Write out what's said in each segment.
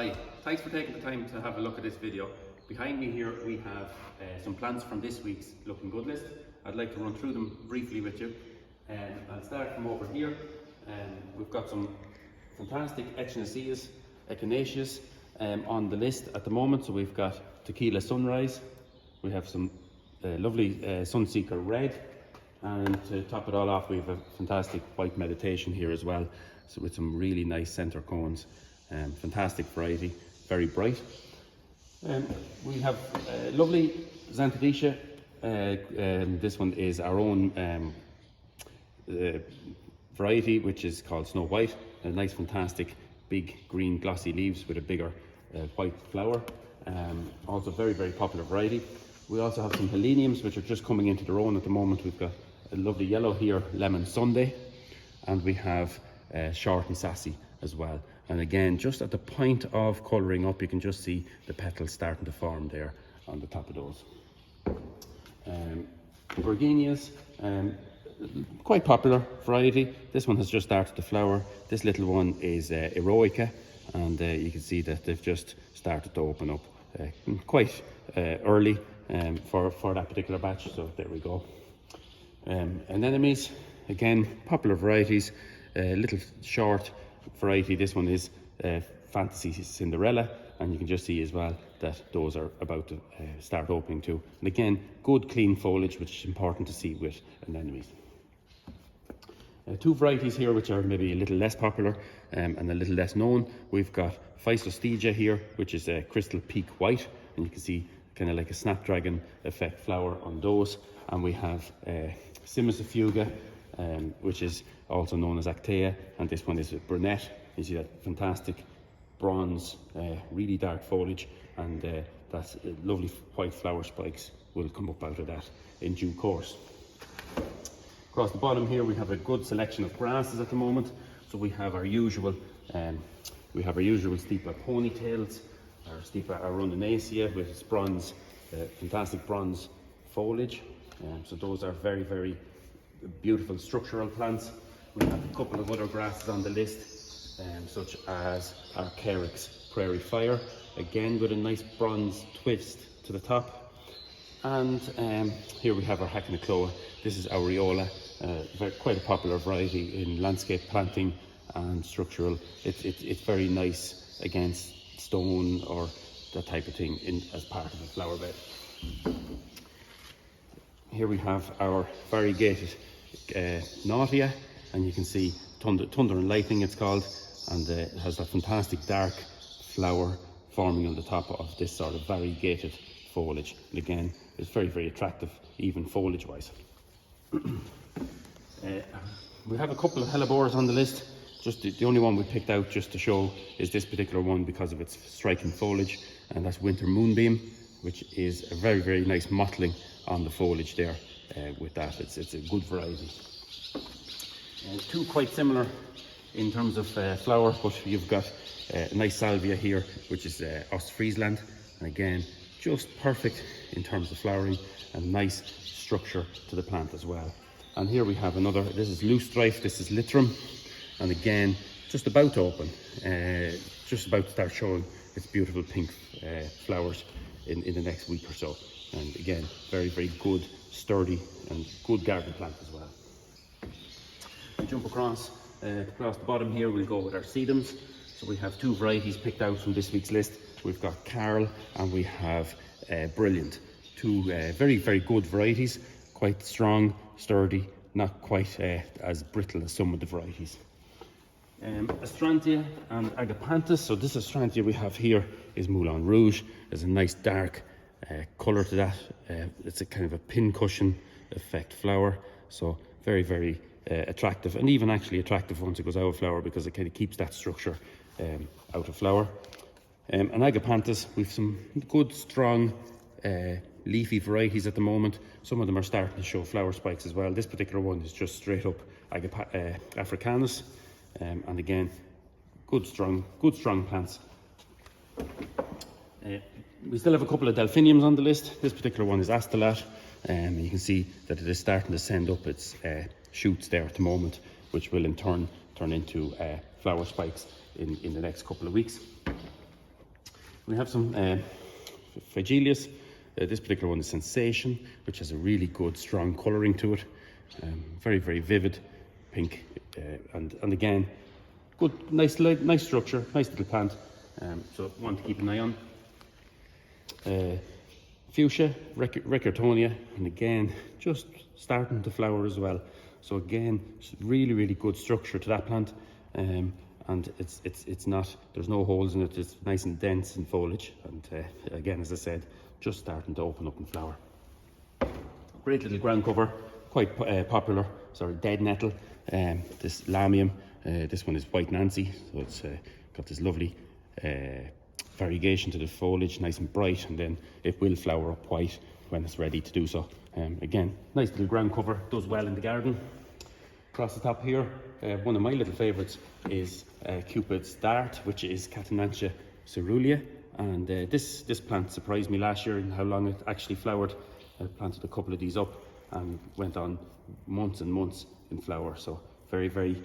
Hi, thanks for taking the time to have a look at this video. Behind me here we have some plants from this week's Looking Good list. I'd like to run through them briefly with you. I'll start from over here. We've got some fantastic Echinaceous on the list at the moment. So we've got Tequila Sunrise, we have some lovely Sunseeker Red, and to top it all off we have a fantastic White Meditation here as well, so with some really nice centre cones. Fantastic variety, very bright. We have lovely Xanthodecia. This one is our own variety, which is called Snow White. A nice, fantastic, big green glossy leaves with a bigger white flower. Also very, very popular variety. We also have some Heleniums, which are just coming into their own at the moment. We've got a lovely yellow here, Lemon Sunday, and we have Short and Sassy as well. And again, just at the point of colouring up, you can just see the petals starting to form there on the top of those. Gardenias, quite popular variety. This one has just started to flower. This little one is Eroica, and you can see that they've just started to open up quite early for that particular batch. So there we go. Anemones, again, popular varieties. Little short variety. This one is Fantasy Cinderella, and you can just see as well that those are about to start opening too. And again, good clean foliage, which is important to see with anemones. Two varieties here which are maybe a little less popular and a little less known. We've got Physostegia here, which is a Crystal Peak White, and you can see kind of like a snapdragon effect flower on those. And we have Simicifuga, which is also known as Actea, and this one is a brunette. You see that fantastic bronze, really dark foliage, and that's lovely white flower spikes will come up out of that in due course. Across the bottom here we have a good selection of grasses at the moment. So we have our usual Stipa ponytails, our Stipa arundinacea with its bronze, fantastic bronze foliage. So those are very, very beautiful structural plants. We have a couple of other grasses on the list, such as our Carex Prairie Fire, again with a nice bronze twist to the top. And here we have our Echinaceous. This is our Riola, quite a popular variety in landscape planting and structural. It's very nice against stone or that type of thing as part of a flower bed. Here we have our Variegated Nausea, and you can see Thunder and Lightning it's called, and it has a fantastic dark flower forming on the top of this sort of variegated foliage. And again, it's very, very attractive, even foliage wise. We have a couple of hellebores on the list. Just the only one we picked out just to show is this particular one because of its striking foliage, and that's Winter Moonbeam, which is a very, very nice mottling on the foliage there. With that, it's a good variety. Two quite similar in terms of flower, but you've got a nice Salvia here, which is Ostfriesland, and again, just perfect in terms of flowering and nice structure to the plant as well. And here we have another, this is Loosestrife, this is Litrum, and again, just about to open, just about to start showing its beautiful pink flowers in the next week or so. And again, very, very good, sturdy and good garden plant as well. We jump across the bottom here, we'll go with our Sedums. So we have two varieties picked out from this week's list. We've got Carl and we have Brilliant. Two very, very good varieties, quite strong, sturdy, not quite as brittle as some of the varieties. Astrantia and Agapanthus. So this Astrantia we have here is Moulin Rouge. There's a nice dark colour to that. It's a kind of a pincushion effect flower, so very, very attractive, and even actually attractive once it goes out of flower because it kind of keeps that structure out of flower. And Agapanthus, we've some good strong leafy varieties at the moment. Some of them are starting to show flower spikes as well. This particular one is just straight up Africanus, and again, good strong plants. We still have a couple of Delphiniums on the list. This particular one is Astalar, and you can see that it is starting to send up its shoots there at the moment, which will in turn into flower spikes in the next couple of weeks. We have some Fragilias. This particular one is Sensation, which has a really good, strong colouring to it. Very, very vivid pink, and again, good, nice structure, nice little plant. So one to keep an eye on. Fuchsia, Recurtonia, and again, just starting to flower as well. So again, really, really good structure to that plant. And it's not, there's no holes in it, it's nice and dense in foliage, and again, as I said, just starting to open up and flower. Great little ground cover, quite popular, dead nettle. This Lamium, this one is White Nancy, so it's got this lovely variegation to the foliage, nice and bright, and then it will flower up white when it's ready to do so. Again, nice little ground cover, does well in the garden. Across the top here, one of my little favourites is Cupids Dart, which is Catenacea cerulea, and this plant surprised me last year in how long it actually flowered. I planted a couple of these up and went on months and months in flower, so very, very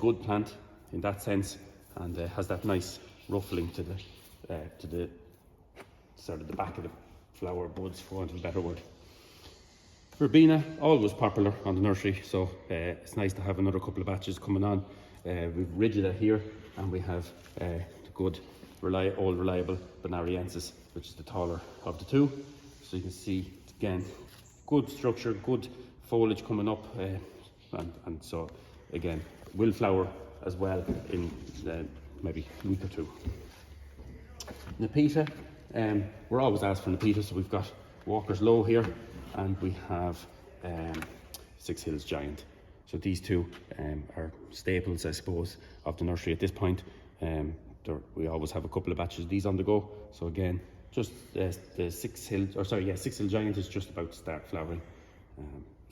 good plant in that sense, and has that nice ruffling to the sort of the back of the flower buds, for want of a better word. Verbena, always popular on the nursery, so it's nice to have another couple of batches coming on. We've Rigida here, and we have the good, old reliable Bonariensis, which is the taller of the two. So you can see, again, good structure, good foliage coming up, and so again, will flower as well in maybe a week or two. Nepeta, we're always asked for Nepeta, so we've got Walker's Low here, and we have Six Hills Giant. So these two are staples, I suppose, of the nursery at this point. We always have a couple of batches of these on the go. So again, just the Six Hill Giant is just about to start flowering.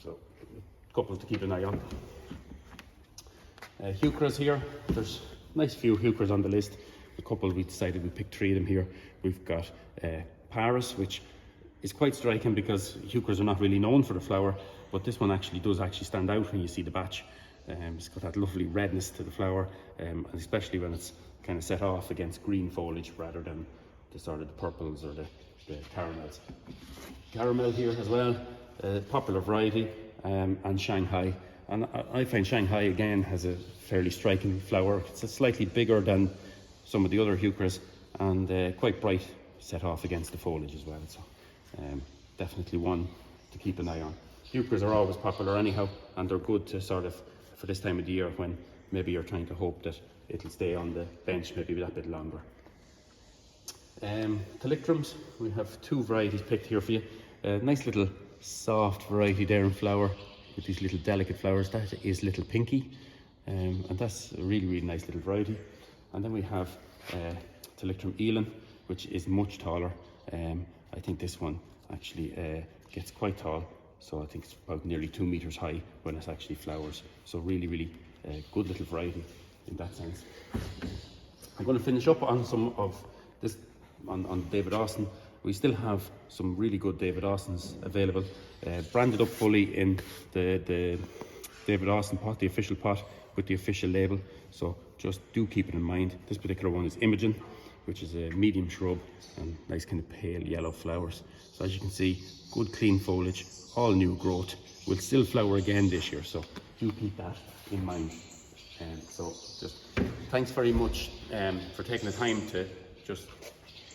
So a couple to keep an eye on. Heucheras here. There's a nice few Heucheras on the list. A couple, we decided we picked 3 of them here. We've got Paris, which is quite striking because Heucheras are not really known for the flower, but this one does stand out when you see the batch. It's got that lovely redness to the flower, and especially when it's kind of set off against green foliage rather than the sort of the purples or the caramels. Caramel here as well, popular variety, and Shanghai. And I find Shanghai again has a fairly striking flower. It's slightly bigger than some of the other Heucheras, and quite bright, set off against the foliage as well. So definitely one to keep an eye on. Heucheras are always popular anyhow, and they're good to sort of, for this time of the year when maybe you're trying to hope that it'll stay on the bench maybe that bit longer. Collectrums, we have 2 varieties picked here for you. Nice little soft variety there in flower with these little delicate flowers. That is Little Pinky, and that's a really, really nice little variety. And then we have Collectrum Elan, which is much taller. I think this one actually gets quite tall, so I think it's about nearly 2 meters high when it actually flowers. So really, really good little variety in that sense. I'm going to finish up on some of this on David Austin. We still have some really good David Austins available, branded up fully in the David Austin pot, the official pot with the official label. So just do keep it in mind. This particular one is Imogen, which is a medium shrub and nice kind of pale yellow flowers. So as you can see, good clean foliage, all new growth, will still flower again this year, so do keep that in mind. So just thanks very much for taking the time to just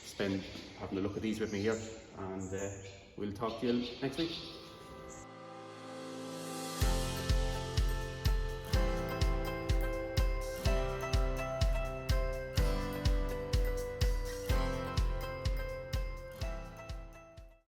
spend having a look at these with me here, and we'll talk to you next week.